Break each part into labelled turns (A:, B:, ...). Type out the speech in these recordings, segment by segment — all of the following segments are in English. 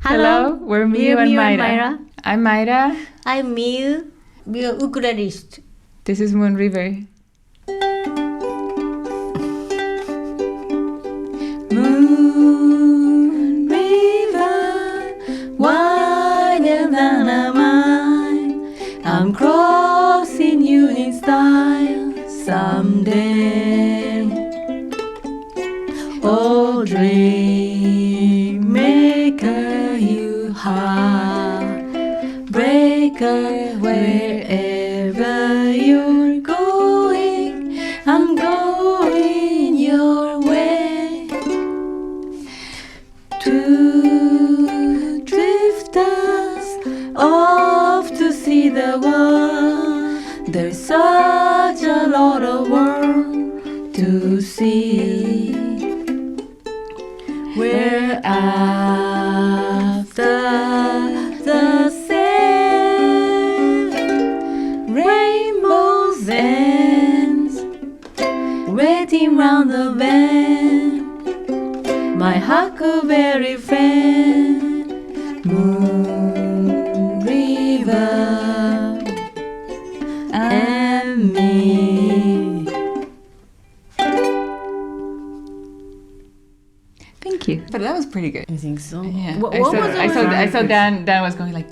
A: Hello, we're Miu and Maira. I'm Maira.
B: I'm Miu. We are ukulelist.
A: This is Moon River. Moon River, wider than a mile. I'm crossing you in style someday. Oh, dream maker, you heartbreaker, wherever you're going, I'm going your way. Two drifters off to see the world. There's such a lot of world to see. We're after the same rainbow's ends, waiting round the bend. My huckleberry friend, Moon River, and me. Thank you. But that was pretty good.
B: I think so.
A: Yeah.
B: What
A: I saw Dan was going like.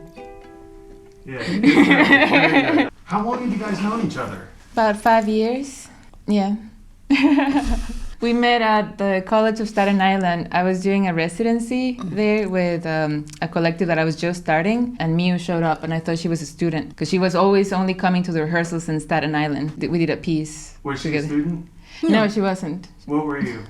C: Yeah. How long have you guys known each other?
A: About 5 years. Yeah. We met at the College of Staten Island. I was doing a residency there with a collective that I was just starting, and Miu showed up, and I thought she was a student because she was always only coming to the rehearsals in Staten Island. We did a piece.
C: Was she
A: together.
C: a student?
A: No, she wasn't.
C: What were you?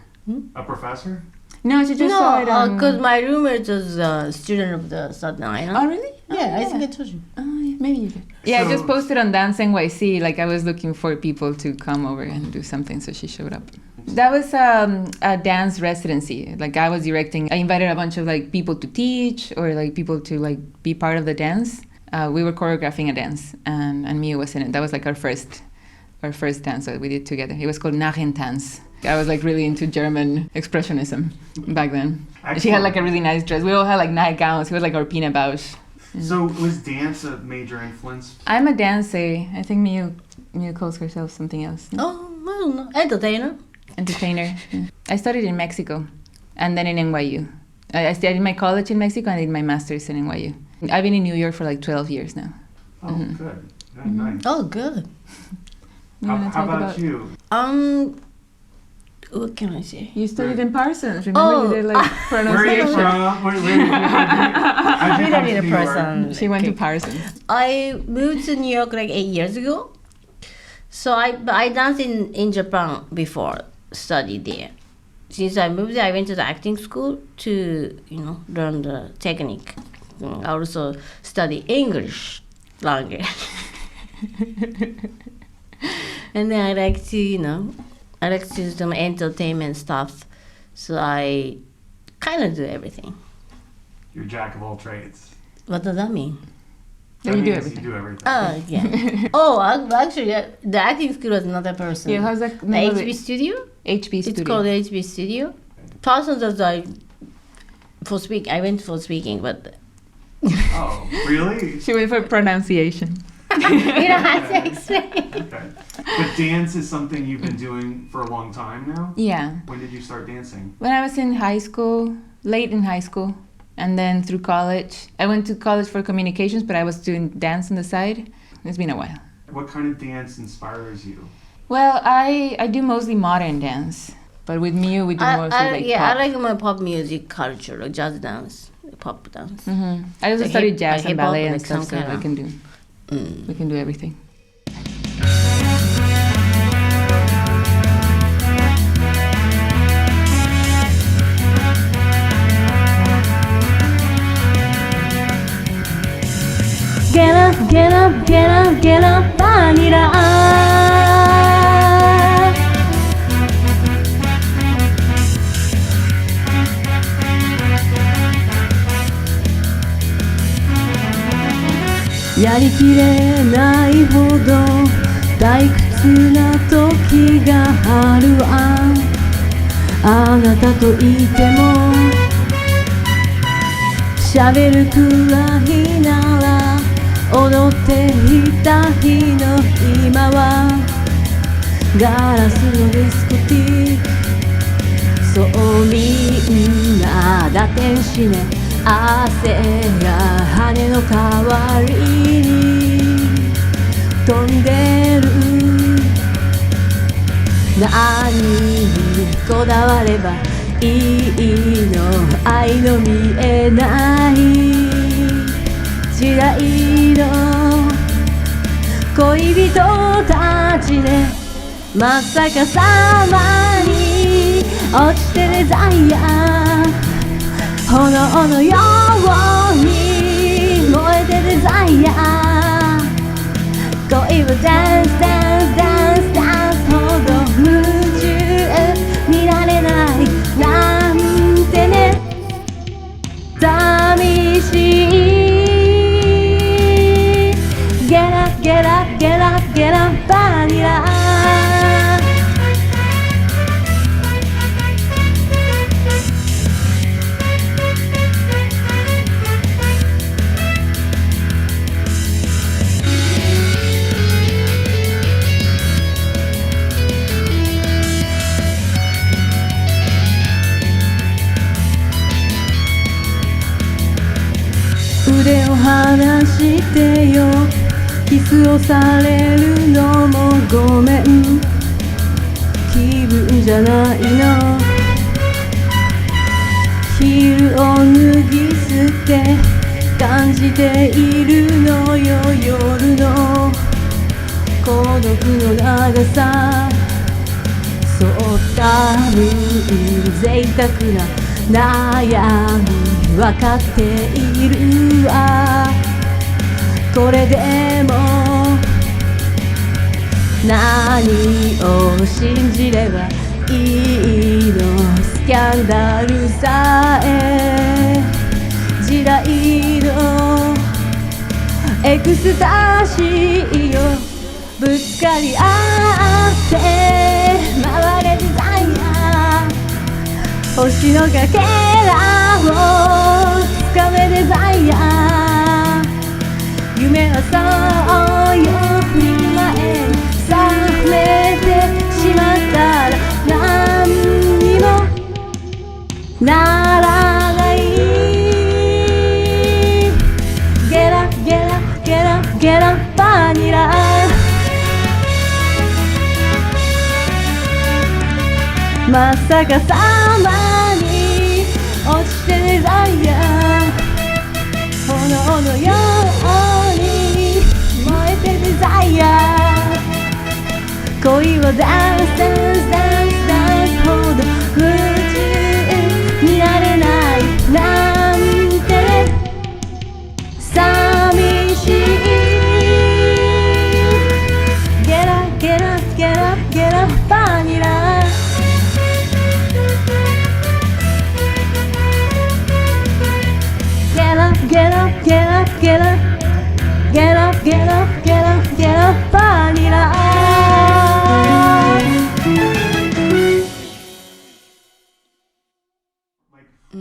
C: A professor?
A: No, she just saw it on...
B: because my roommate was a student of the Staten Island.
A: Oh, really?
B: Yeah, I think I told you.
A: Oh, yeah, maybe you did. Yeah, I just posted on Dance NYC, like I was looking for people to come over and do something, so she showed up. That was a dance residency. Like I was directing. I invited a bunch of like people to teach or like people to like be part of the dance. We were choreographing a dance, and Miu was in it. That was like our first dance that we did together. It was called Nachentanz. I was like really into German expressionism back then.
C: Excellent.
A: She had like a really nice dress. We all had like nightgowns. It was like our Pina Bausch.
C: So was dance a major influence?
A: I'm a dancer. I think Miu calls herself something else.
B: Oh, I don't know. Entertainer.
A: Entertainer. Yeah. I studied in Mexico and then in NYU. I studied my college in Mexico and I did my master's in NYU. I've been in New York for like 12 years now.
C: Oh, good. Yeah, nice.
B: Oh, good.
C: How about you?
B: What can I say?
A: You studied in Parsons. Remember you did like
C: Where are you
A: pronunciation.
C: from? How'd you
B: We
C: come
B: don't need
C: to
B: a
C: New York?
B: person.
A: She went to Parsons.
B: I moved to New York like 8 years ago. So I danced in Japan before, studied there. Since I moved there, I went to the acting school to, learn the technique. I also study English language. And then I like to, I like to do some entertainment stuff. So I kind of do everything.
C: You're jack of all trades.
B: What does that mean?
A: That you do
C: means
A: everything.
C: You do everything.
B: Yeah. Oh, actually, the acting school was another person.
A: Yeah, how's that?
B: The
A: name of
B: HB
A: it?
B: Studio?
A: HB Studio.
B: It's called HB Studio. Parsons was I went for speaking, but
C: Oh, really?
A: She went for pronunciation.
B: you don't have to explain.
C: Okay. But dance is something you've been doing for a long time now?
A: Yeah.
C: When did you start dancing?
A: When I was in high school, late in high school, and then through college. I went to college for communications, but I was doing dance on the side. It's been a while.
C: What kind of dance inspires you?
A: Well, I do mostly modern dance, but with Miu we do mostly
B: I
A: pop.
B: like my pop music culture, like jazz dance, pop dance.
A: Mm-hmm. I also
B: Like
A: studied jazz and
B: hip-hop,
A: ballet and
B: like
A: stuff, so
B: some kind
A: we
B: of-
A: can do everything.
D: Get up, get up, get up, get up, vanilla.やりきれないほど退屈な時があるわ。あなたといても幸喋るくらいなら踊っていた日の今はガラスのディスコティックそうみんな打点しね汗が羽の代わりに飛んでる何にこだわればいいの愛の見えない時代の恋人たちねまさかさまに落ちてデザイア炎のように燃えてデザイア恋はダンスダンスダンスダンスほど夢中になれないなんてね寂しい Get up, get up, get up, get up バニラ腕を離してよキスをされるのもごめん気分じゃないのヒールを脱ぎ捨て感じているのよ夜の孤独の長さそう多分贅沢な悩み分かっているわこれでも何を信じればいいのスキャンダルさえ時代のエクスタシーよぶつかり合って回れデザイア星のかけらをつかめデザイア夢はそうよ前に覚めてしまったら何にもならない Get up, get up, get up, get up バニラまさかさまに落ちてデザイア炎のように燃えてデザイア恋はダンスダンスダンスダンスほど夢中になれないなんて寂しい Get up, get up, get up, get up バニラGet up, get up, get up, get up, get up, get up, get up, get up, バニラ。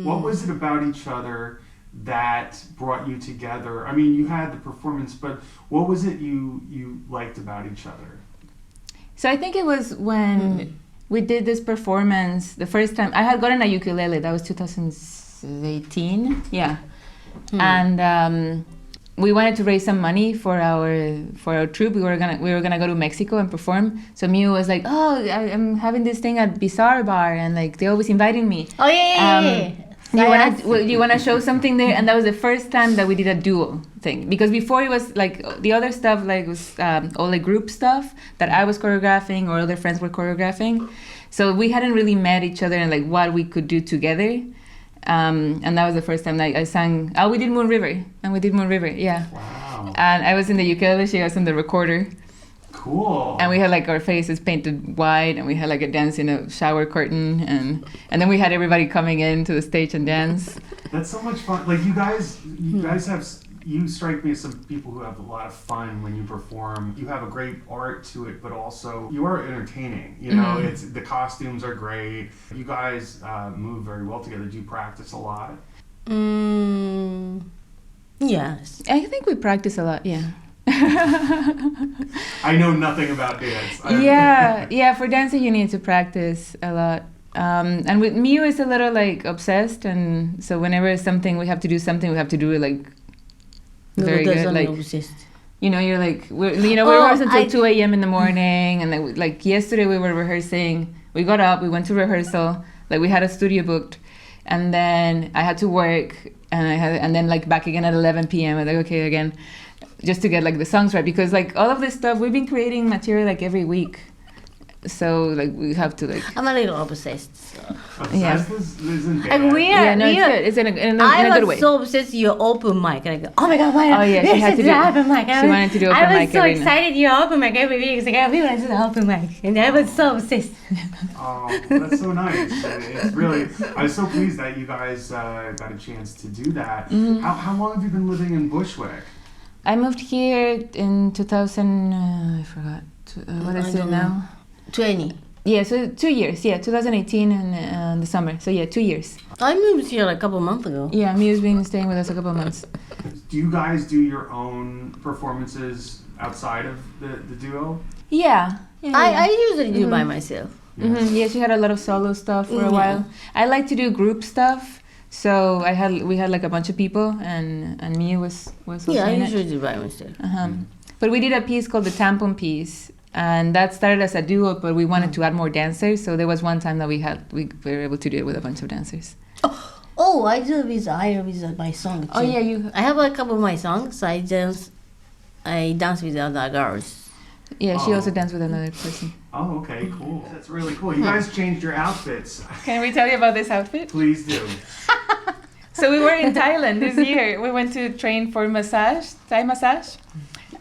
C: What was it about each other that brought you together? I mean, you had the performance, but what was it you liked about each other?
A: So I think it was when we did this performance the first time. I had gotten a ukulele. That was 2018. Yeah. And we wanted to raise some money for our troupe. We were gonna go to Mexico and perform. So Miu was like, "Oh, I'm having this thing at Bizarre Bar, and like they always inviting me.
B: Oh yeah.
A: You wanna show something there?" And that was the first time that we did a duo thing, because before it was like the other stuff like was all like group stuff that I was choreographing or other friends were choreographing. So we hadn't really met each other and like what we could do together. And that was the first time I sang. Oh, we did Moon River, yeah.
C: Wow.
A: And I was in the ukulele, she was in the recorder.
C: Cool.
A: And we had like our faces painted white, and we had like a dance in a shower curtain, and then we had everybody coming in to the stage and dance.
C: That's so much fun. Like you guys you strike me as some people who have a lot of fun when you perform. You have a great art to it, but also you are entertaining. You know, it's the costumes are great. You guys move very well together. Do you practice a lot?
B: Yes.
A: I think we practice a lot, yeah.
C: I know nothing about dance.
A: Yeah, for dancing you need to practice a lot. And with Miu is a little like obsessed, and so whenever it's something we have to do it like very good. Like
B: Obsessed.
A: you're like we're rehearsing until 2 a.m. in the morning, and then like yesterday we were rehearsing. We got up, we went to rehearsal, like we had a studio booked, and then I had to work, and then like back again at 11 p.m. I'm like okay again, just to get like the songs right, because like all of this stuff we've been creating material like every week. So like we have to like.
B: I'm a little obsessed. So.
C: Obsessed isn't bad.
B: And we are.
A: Yeah, no, it's good. It's in a good way.
B: I was so obsessed with your open mic. Like, oh my god, Maira.
A: Oh yeah, she had to do
B: open mic.
A: She wanted to do open mic.
B: I was so
A: every
B: excited your open mic every week. It's like, we want to do the open mic, and I was so obsessed.
C: Oh, that's so nice. It's really. I was so pleased that you guys got a chance to do that.
A: Mm-hmm.
C: How long have you been living in Bushwick?
A: I moved here in 2000. I forgot. What is it now?
B: 20.
A: Yeah, so 2 years. Yeah, 2018 and the summer. So yeah, 2 years.
B: I moved here like a couple months ago.
A: Yeah, Miu's been staying with us a couple of months.
C: Do you guys do your own performances outside of the duo?
A: Yeah.
B: I usually do by myself.
A: Mm-hmm. Yeah, she had a lot of solo stuff for a while. I like to do group stuff. So we had like a bunch of people, and Miu was also
B: Yeah, I
A: in
B: usually
A: it.
B: do by myself.
A: But we did a piece called the tampon piece, and that started as a duo, but we wanted to add more dancers. So there was one time that we were able to do it with a bunch of dancers.
B: Oh, I do with my song too.
A: Oh yeah,
B: I have a couple of my songs. I dance with other girls.
A: Yeah, she also danced with another person.
C: Oh, okay, cool. That's really cool. You guys changed your outfits.
A: Can we tell you about this outfit?
C: Please do.
A: So we were in Thailand this year. We went to train for Thai massage.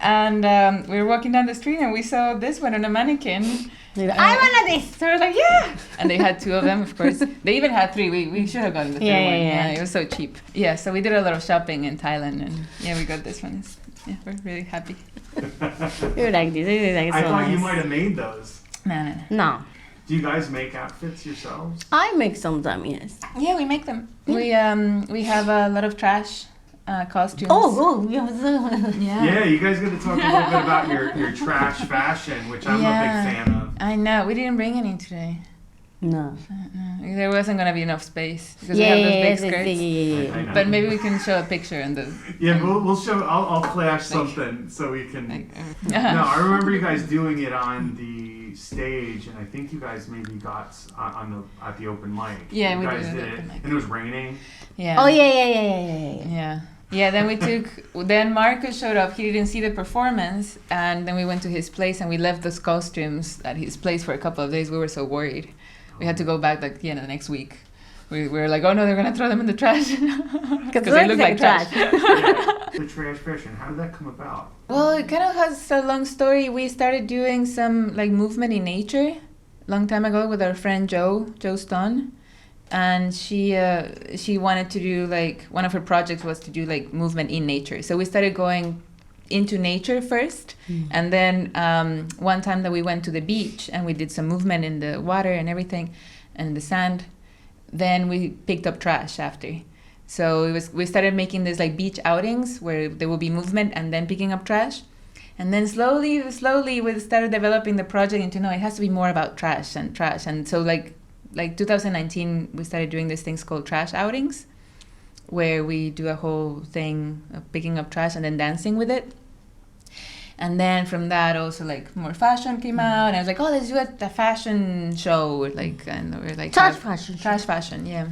A: And we were walking down the street and we saw this one on a mannequin.
B: I want this.
A: So we were like, yeah. And they had 2 of them, of course. They even had 3. We should have gotten the 3rd one. Yeah, it was so cheap. Yeah, so we did a lot of shopping in Thailand. And yeah, we got this one. Yeah, we're really happy.
B: You like this? You like
C: I thought you might have made those.
B: No.
C: Do you guys make outfits yourselves?
B: I make sometimes, yes.
A: Yeah, we make them. We have a lot of trash costumes.
C: Yeah, you guys got to talk a little bit about your trash fashion, which I'm a big fan of.
A: I know. We didn't bring any today.
B: No.
A: There wasn't going to be enough space because we have those big skirts.
C: Yeah.
A: But maybe we can show a picture and the.
C: Yeah, we'll show. I'll flash something so we can. No, I remember you guys doing it on the stage, and I think you guys maybe got at the open mic.
A: Yeah,
C: you
A: we
C: guys
A: did
C: it,
A: open mic.
C: and it was raining.
A: Yeah.
B: Oh yeah.
A: Yeah, then Marcus showed up. He didn't see the performance, and then we went to his place and we left those costumes at his place for a couple of days. We were so worried. We had to go back the next week. We were like, oh no, they're gonna throw them in the trash because they look like trash.
C: The trash fashion. How did that come about?
A: Well, it kind of has a long story. We started doing some like movement in nature a long time ago with our friend Jo Stone. And she wanted to do like, one of her projects was to do like movement in nature. So we started going into nature first. And then one time that we went to the beach and we did some movement in the water and everything and the sand, then we picked up trash after. So we started making these like beach outings where there will be movement and then picking up trash. And then slowly we started developing the project into, no, it has to be more about trash. And so like 2019, we started doing these things called trash outings, where we do a whole thing of picking up trash and then dancing with it. And then from that, also like more fashion came out, and I was like, oh, let's do a fashion show, like, and we're like
B: Trash
A: fashion, yeah.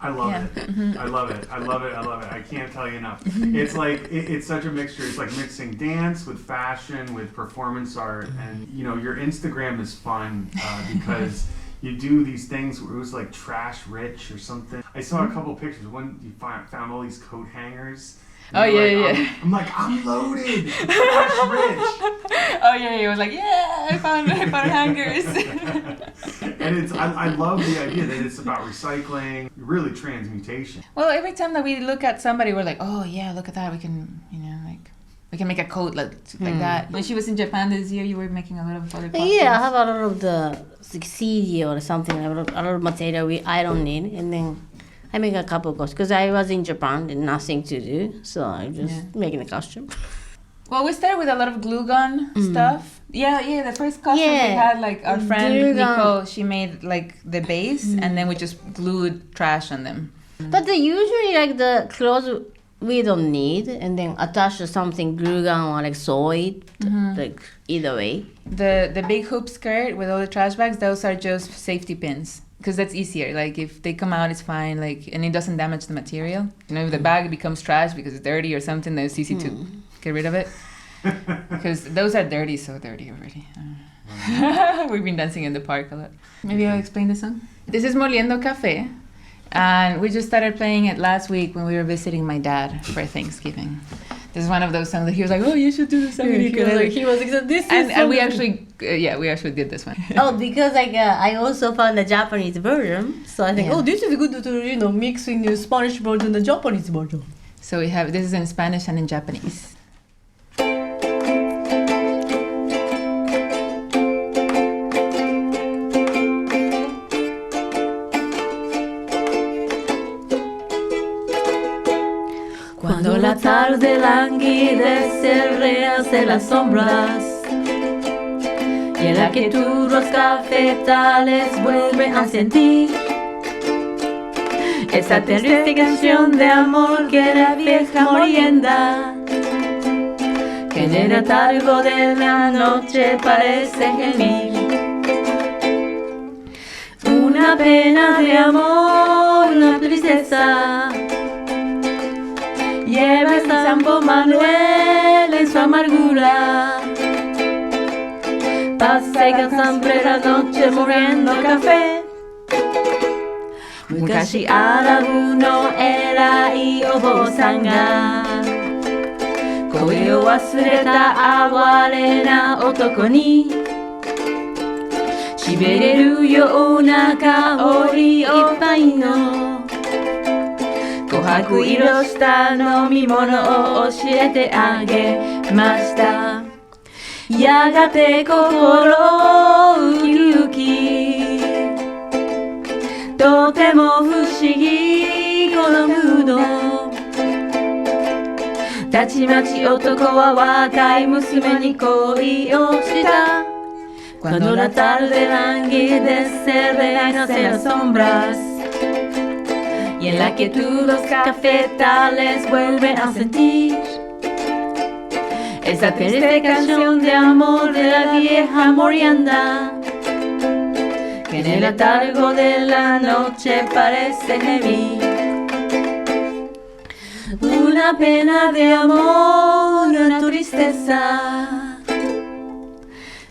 C: I love it.
A: Mm-hmm.
C: I love it. I can't tell you enough. It's like it's such a mixture. It's like mixing dance with fashion with performance art, and your Instagram is fun because. You do these things where it was like trash rich or something. I saw a couple pictures. One, you found all these coat hangers.
A: Oh yeah.
C: I'm like, I'm loaded. Trash rich.
A: Oh yeah. It was like, yeah, I found hangers.
C: And I love the idea that it's about recycling, really transmutation.
A: Well, every time that we look at somebody, we're like, oh yeah, look at that. We can, we can make a coat like that. When she was in Japan this year, you were making a lot of other costumes.
B: Yeah, I have a lot of the CD or something, a lot of material I don't need, and then I make a couple of costumes because I was in Japan and nothing to do, so I just making a costume.
A: Well, we started with a lot of glue gun stuff. Yeah, the first costume we had, like, our friend Nico, she made, like, the base, and then we just glued trash on them.
B: But usually, like, the clothes we don't need, and then attach to something, glue gun or, like, sew it, like, either way.
A: The big hoop skirt with all the trash bags, those are just safety pins. Because that's easier. Like, if they come out, it's fine. Like, and it doesn't damage the material. You know, if the bag becomes trash because it's dirty or something, then it's easy to get rid of it. Because those are dirty, so dirty already. We've been dancing in the park a lot. Maybe I'll explain the song. This is Moliendo Café. And we just started playing it last week when we were visiting my dad for Thanksgiving. This is one of those songs that he was like, oh, you should do this song.
B: He was like, this is
A: and we actually, we actually did this one.
B: Because like I also found the Japanese version, so I think, this is good to mix in the Spanish version and the Japanese version.
A: So we have this is in Spanish and in Japanese.
D: Cuando la tarde languidece, rehace las sombras y en la quietud los cafetales vuelven a sentir esa triste canción de amor que la vieja molienda que en el letargo de la noche parece gemir. Una pena de amor, una tristeza lleva el Sambo Manuel en su amargura. Pasa y siempre la noche muriendo café. Mukashi arabu no era y obo-san ga恋を忘れた哀れな男にしびれるような香りいっぱいの琥珀色した飲み物を教えてあげました。やがて心ウキウキとても不思議このムードたちまち男は若い娘に恋をした。Cuando la tarde languidece renace las sombras y en la quietud los cafetales vuelven a sentir esa triste canción de amor de la vieja morienda que en el letargo de la noche parece gemir. Una pena de amor, una tristeza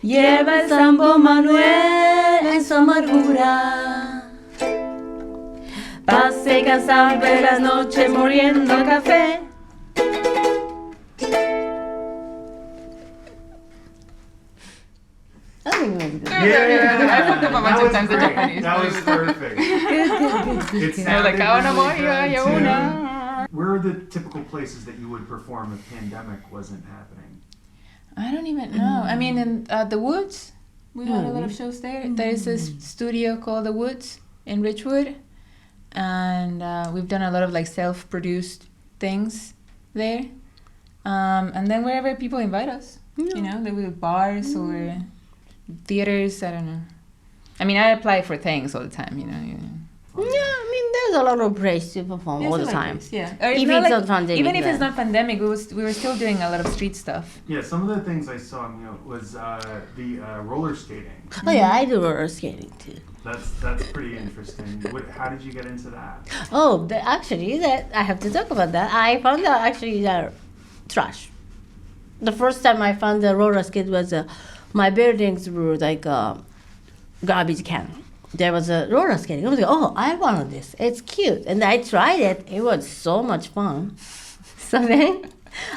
D: lleva el Sambo Manuel en su amargura. Pase y cansar de las noches muriendo café.
B: I think it was good.
C: Yeah,
A: I put them a bunch of times in Japanese.
C: That was perfect. It
A: Like,
C: sounded
A: really
C: really
A: good,
C: good,
A: too.
C: Where are the typical places that you would perform if pandemic wasn't happening?
A: I don't even know. I mean, in the Woods, we had a lot of shows there. There is a studio called The Woods in Ridgewood, and we've done a lot of like self-produced things there. And then wherever people invite us, you know, there were bars or theaters. I don't know. I mean, I apply for things all the time, you know.
B: Yeah, I mean, there's a lot of place to perform all the time.
A: Yeah. Or
B: If it's not pandemic,
A: even if
B: then.
A: it's not pandemic, we were still doing a lot of street stuff.
C: Yeah, some of the things I saw, was the roller skating.
B: Oh yeah, I do roller skating too.
C: That's pretty interesting. How did you get into that?
B: Oh, actually, that I have to talk about that. I found out actually that trash. The first time I found the roller skate was my buildings were like a garbage can. There was a roller skating. I was like, oh, I wanted this. It's cute. And I tried it. It was so much fun. So then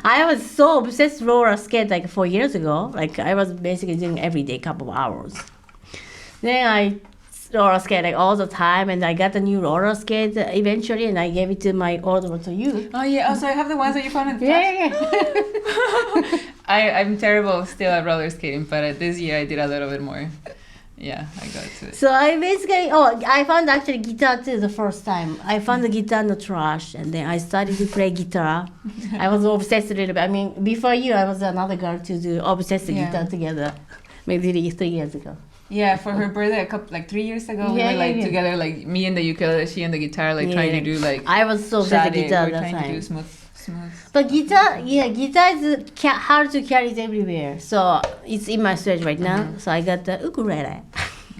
B: I was so obsessed with roller skate like 4 years ago. Like I was basically doing every day, couple of hours. Then I roller skate like all the time, and I got a new roller skate eventually, and I gave it to my older one to you.
A: Oh yeah. Oh, so I have the ones that you found in the
B: Yeah.
A: I'm terrible still at roller skating, but this year I did a little bit more. Yeah, I got to it.
B: So I basically, I found actually guitar too the first time. I found the guitar in the trash, and then I started to play guitar. I was obsessed a little bit. I mean, before you, I was another girl to do obsessed with guitar together, maybe 3 years ago.
A: Yeah, for her birthday, 3 years ago, we were together, me and the ukulele, she and the guitar, trying to do
B: I was so obsessed with guitar
A: we were
B: that
A: trying
B: time.
A: to do smooth.
B: But guitar is hard to carry it everywhere. So it's in my storage right now. So I got the ukulele.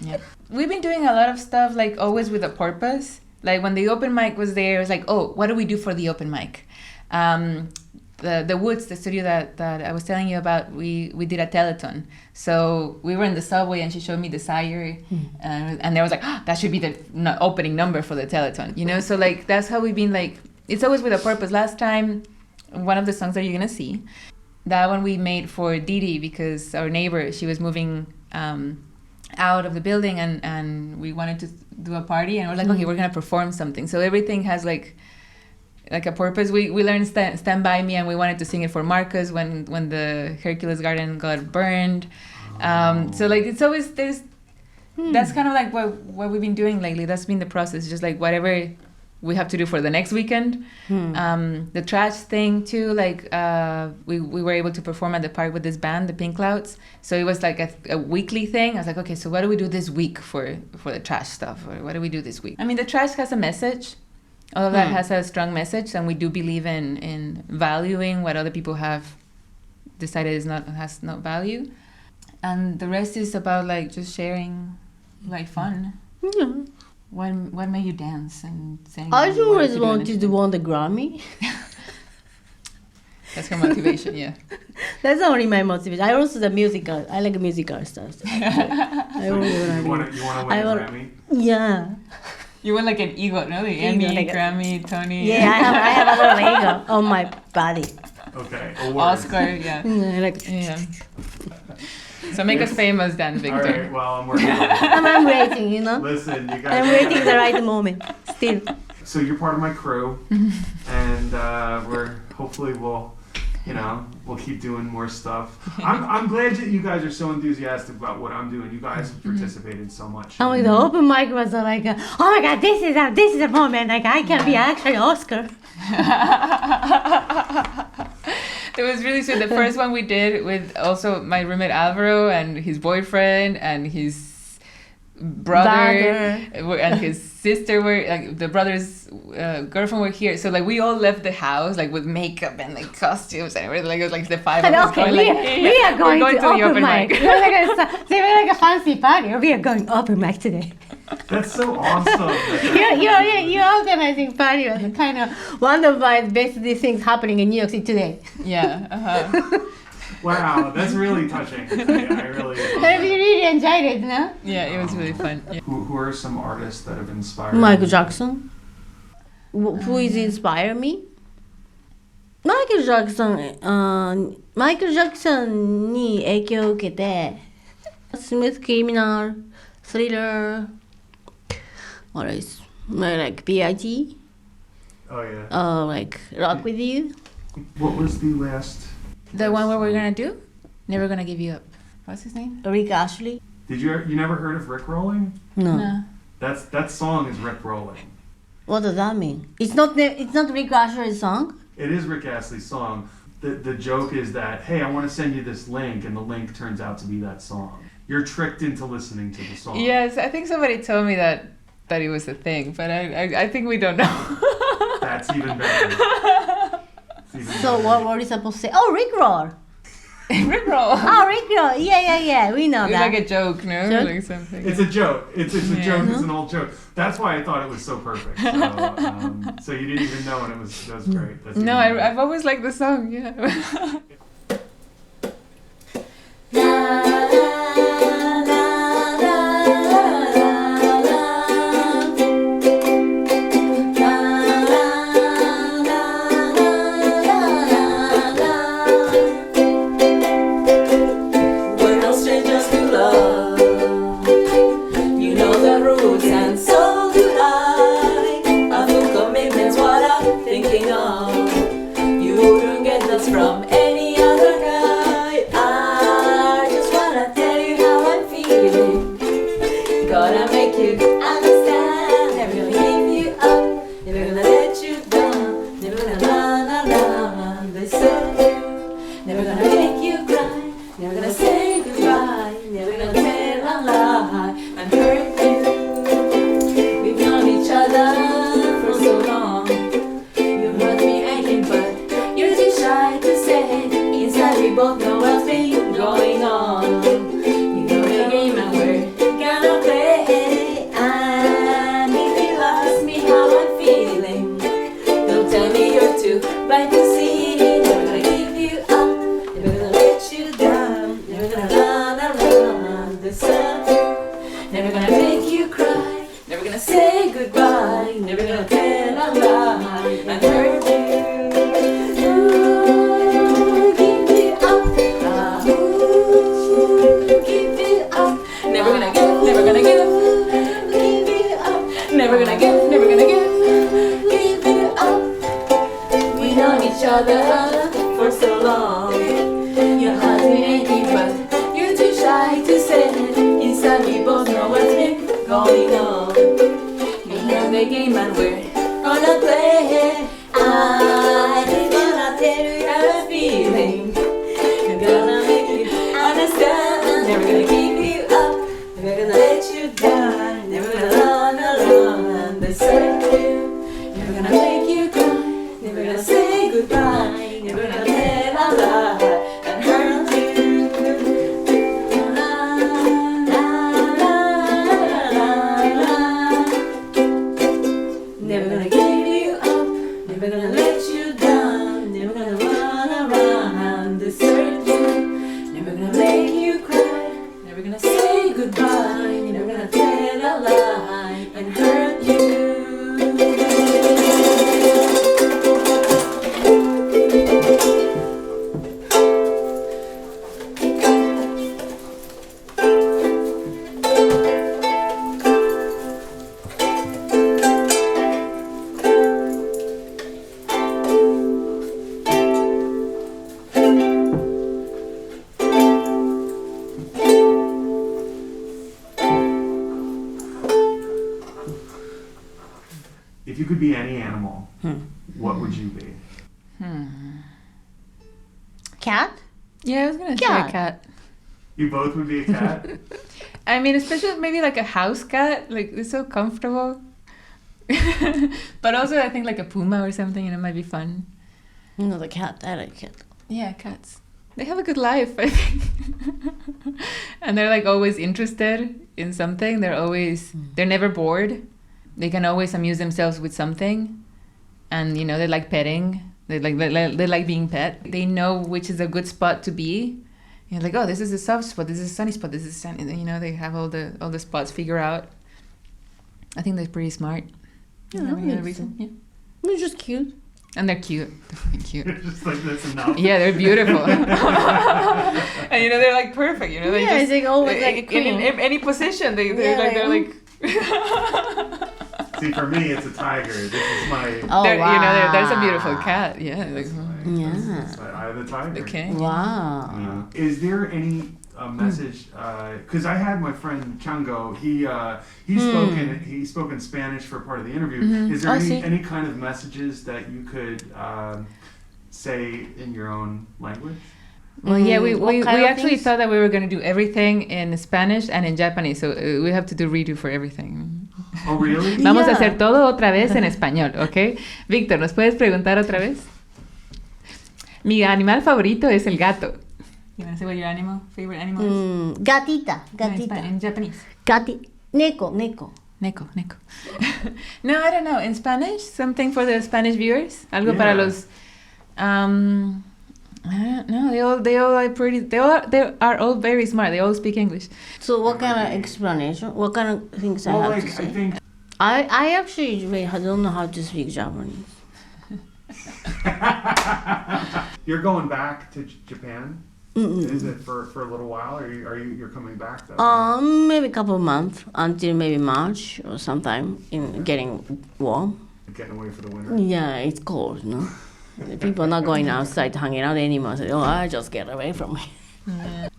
A: Yeah. We've been doing a lot of stuff, always with a purpose. Like when the open mic was there, it was what do we do for the open mic? The Woods, the studio that I was telling you about, we did a telethon. So we were in the subway and she showed me the Sire, and there was that should be the opening number for the telethon, So that's how we've been it's always with a purpose. Last time, one of the songs that you're gonna see, that one we made for Didi because our neighbor, she was moving out of the building and we wanted to do a party and we're okay, we're gonna perform something. So everything has like a purpose. We learned Stand By Me and we wanted to sing it for Marcus when the Hercules Garden got burned. So it's always that's kind of what we've been doing lately. That's been the process, just whatever we have to do for the next weekend. The trash thing too, we were able to perform at the park with this band, the Pink Clouds. So it was a weekly thing. I was okay, so what do we do this week for the trash stuff? Or what do we do this week? I mean, the trash has a message. All of that has a strong message, and we do believe in valuing what other people have decided has no value. And the rest is about just sharing fun.
B: Yeah.
A: What made you dance and sing?
B: I always wanted to win the Grammy.
A: That's her motivation, yeah.
B: That's only my motivation. I also the musical. I like musical stuff. I
C: You want to win a Grammy?
B: Yeah.
A: You want an ego, no? The Emmy, Grammy, Tony.
B: Yeah, I have a little ego on my body.
C: Okay.
A: Oscar, yeah. Yeah. So make us famous then, Victor.
C: All right, well, I'm working on it.
B: I'm waiting,
C: Listen, you guys.
B: I'm waiting the right moment. Still.
C: So you're part of my crew, and we'll keep doing more stuff. I'm glad that you guys are so enthusiastic about what I'm doing. You guys have participated so much.
B: Oh, the open mic was oh my god, this is a moment. I can be actually Oscar.
A: It was really sweet. The first one we did with also my roommate Alvaro and his boyfriend and his brother and his sister were the brother's girlfriend were here. So we all left the house with makeup and costumes and everything. It was the five of us going
B: we are going to
A: the open mic.
B: We're a fancy party. We are going open mic today.
C: That's so awesome.
B: You're organizing party was kind of one of my best things happening in New York City today.
A: Yeah.
C: Wow, that's really touching. Yeah, I really.
B: I really enjoyed it, no?
A: Yeah, it was really fun. Yeah.
C: Who are some artists that have inspired you?
B: Michael Jackson. Who is inspired me? Michael Jackson に影響を受けて Smooth Criminal, Thriller, what else? B.I.G.
C: Oh yeah.
B: Rock With You.
C: What was the last?
A: The one where we're gonna do? Never Gonna Give You Up. What's his name?
B: Rick Astley.
C: Did you never heard of Rick Rolling?
B: No.
C: That song is Rick Rolling.
B: What does that mean? It's not Rick Astley's song?
C: It is Rick Astley's song. The joke is that, hey, I want to send you this link, and the link turns out to be that song. You're tricked into listening to the song.
A: Yes, I think somebody told me that it was a thing, but I think we don't know.
C: That's even better.
B: So what were you supposed to say? Oh, Rickroll.
A: Rickroll.
B: Oh, Rickroll. Yeah. We know
A: it's
B: that.
A: Like a joke, no?
B: Joke?
A: Like something.
C: It's a joke. It's a joke. It's an old joke. That's why I thought it was so perfect. So you didn't even know, and that was great. That's
A: no, I've always liked the song. Yeah.
D: From any like a sea. Never gonna give you up, never gonna let you down. Never gonna run around the sun. Never gonna make you cry, never gonna say goodbye. Never gonna tell a lie and hurt you. Ooh, give you up, give you up. Never gonna give, never gonna give. Give you up, never gonna give, never gonna give. Give you up. We known each other for so long. Your heart's been aching, but you're too shy to say it. Inside we both know what's been going on. We know the game and we're gonna play it. I'm gonna tell you how I'm feeling. I'm gonna make you understand. Never gonna give you up, never gonna let you down. Never gonna run around the circle. Never gonna make you cry, never gonna say goodbye. Never gonna tell a lie and hurt you. La, la, la, la, la. Never gonna give you up, never gonna let you down. Never gonna run around the circle. Never gonna make you cry, never gonna say goodbye. Never gonna tell a lie and hurt you.
C: If you could be any animal, what would you be?
B: Cat?
A: Yeah, I was gonna say
B: Cat.
A: a cat.
C: You both would be a cat?
A: I mean, especially maybe like a house cat. Like, it's so comfortable. But also, I think like a puma or something, you know, might be fun.
B: No, the cat. I like cat.
A: Yeah, cats. They have a good life, I think. And they're like always interested in something. They're never bored. They can always amuse themselves with something. And, you know, they like petting. They like being pet. They know which is a good spot to be. You're like, oh, this is a soft spot. This is a sunny spot. This is sunny. You know, they have all the spots figured out. I think they're pretty smart.
B: Yeah,
A: Never
B: that
A: had a
B: makes
A: reason.
B: sense.
A: Yeah.
B: They're just cute.
A: And they're cute. They're fucking cute.
C: It's just like, that's enough.
A: Yeah, they're beautiful. And you know, they're like perfect. You know, they
B: Yeah,
A: just
B: it's like always like a
A: in
B: queen.
A: any position. They're like.
C: See, for me, it's a tiger. This is my...
B: Oh,
A: You
B: wow.
A: know, there's a beautiful cat. Yeah. Like,
B: Yeah.
C: That's my eye of the tiger.
A: okay.
B: Wow.
C: Yeah. Is there any message? Because I had my friend Chango. He spoke in Spanish for part of the interview. Is there any kind of messages that you could say in your own language?
A: Well, yeah, we
B: What kind of
A: actually
B: things?
A: thought that we were going to do everything in Spanish and in Japanese, so we have to do redo for everything.
C: Oh, really?
A: Vamos a
B: Yeah.
A: hacer todo otra vez en español, ¿ok? Víctor, ¿nos puedes preguntar otra vez? Mi animal favorito es el gato. You want to say what your favorite animal is?
B: Gatita.
A: No,
B: Gatita.
A: in Japanese.
B: Neko.
A: Neko. No, I don't know. In Spanish, something for the Spanish viewers. Algo
C: Yeah.
A: para los. I don't know. They all are pretty. They are all very smart. They all speak English.
B: So what kind of explanation? What kind of things
C: Well,
B: I have
C: like,
B: to
C: I
B: say?
C: think...
B: I actually don't know how to speak Japanese.
C: You're going back to Japan? Is it for a little while, or you're coming back though?
B: Maybe a couple of months until maybe March or sometime in getting warm.
C: Getting away for the winter.
B: Yeah, it's cold, no? People are not going outside hanging out anymore. So, I just get away from it.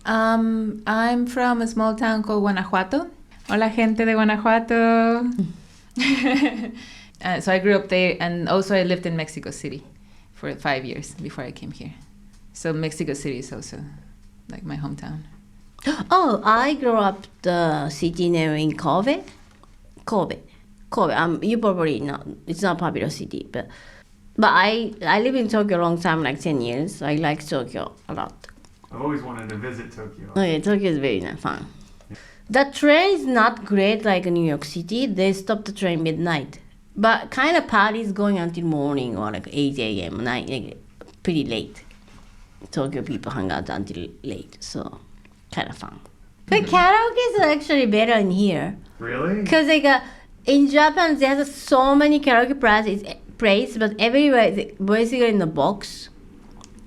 A: I'm from a small town called Guanajuato. Hola, gente de Guanajuato. So I grew up there, and also I lived in Mexico City for 5 years before I came here. So Mexico City is also like my hometown.
B: Oh, I grew up the city name in Kobe. You probably know. It's not a popular city, but I live in Tokyo a long time, like 10 years. I like Tokyo a lot.
C: I've always wanted to visit Tokyo.
B: Oh yeah, Tokyo is very fun. The train is not great like New York City. They stop the train midnight. But kind of parties going until morning or like 8 a.m. 9, like, pretty late. Tokyo people hang out until late, so kind of fun. But karaoke is actually better in here.
C: Really?
B: Because like in Japan, there's so many karaoke places, but everywhere is basically in the box.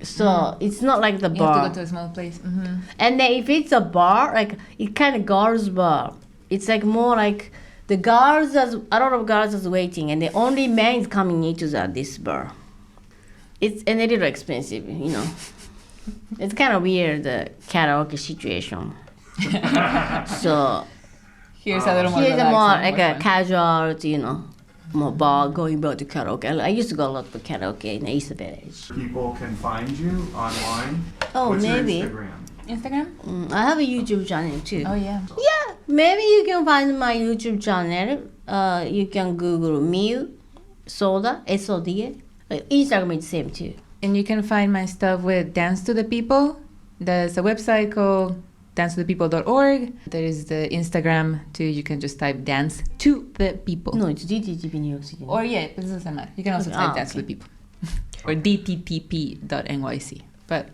B: So it's not like the
A: You
B: bar.
A: have to go to a small place. Mm-hmm.
B: And then if it's a bar, like it kind of girls bar. It's like more like the girls, a lot of girls is waiting, and the only men is coming into this bar. It's a little expensive, you know. It's kind of weird, the karaoke situation. So
A: Here's a little more
B: here's a
A: relaxed
B: more
A: and
B: like
A: more
B: a
A: fun.
B: casual, you know, more going back to karaoke. I used to go a lot to karaoke in the East Village.
C: People can find you online.
B: Oh,
C: What's
B: maybe.
C: your Instagram?
A: Instagram?
B: I have a YouTube channel too.
A: Oh, yeah.
B: Yeah, maybe you can find my YouTube channel. You can Google Miu Soda, SODA. Instagram is the same too.
A: And you can find my stuff with Dance to the People. There's a website called dancetothepeople.org. There is the Instagram too. You can just type Dance to the People.
B: No, it's DTTP New York City.
A: Or yeah, it doesn't matter. You can also
B: Okay.
A: type Dance to the People. Or dttp.nyc. But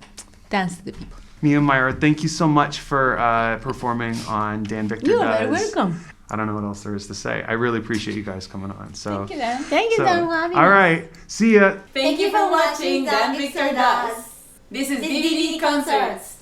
A: Dance to the People.
C: Mia Maira, thank you so much for performing on Dan Victor
B: You're
C: Does.
B: very welcome.
C: I don't know what else there is to say. I really appreciate you guys coming on. So,
A: Thank you, Dan.
B: Thank you,
C: so
B: Dan, for having
C: all
B: us.
C: right, see ya.
D: Thank you for watching Dan Victor Does. This is DVD Concerts.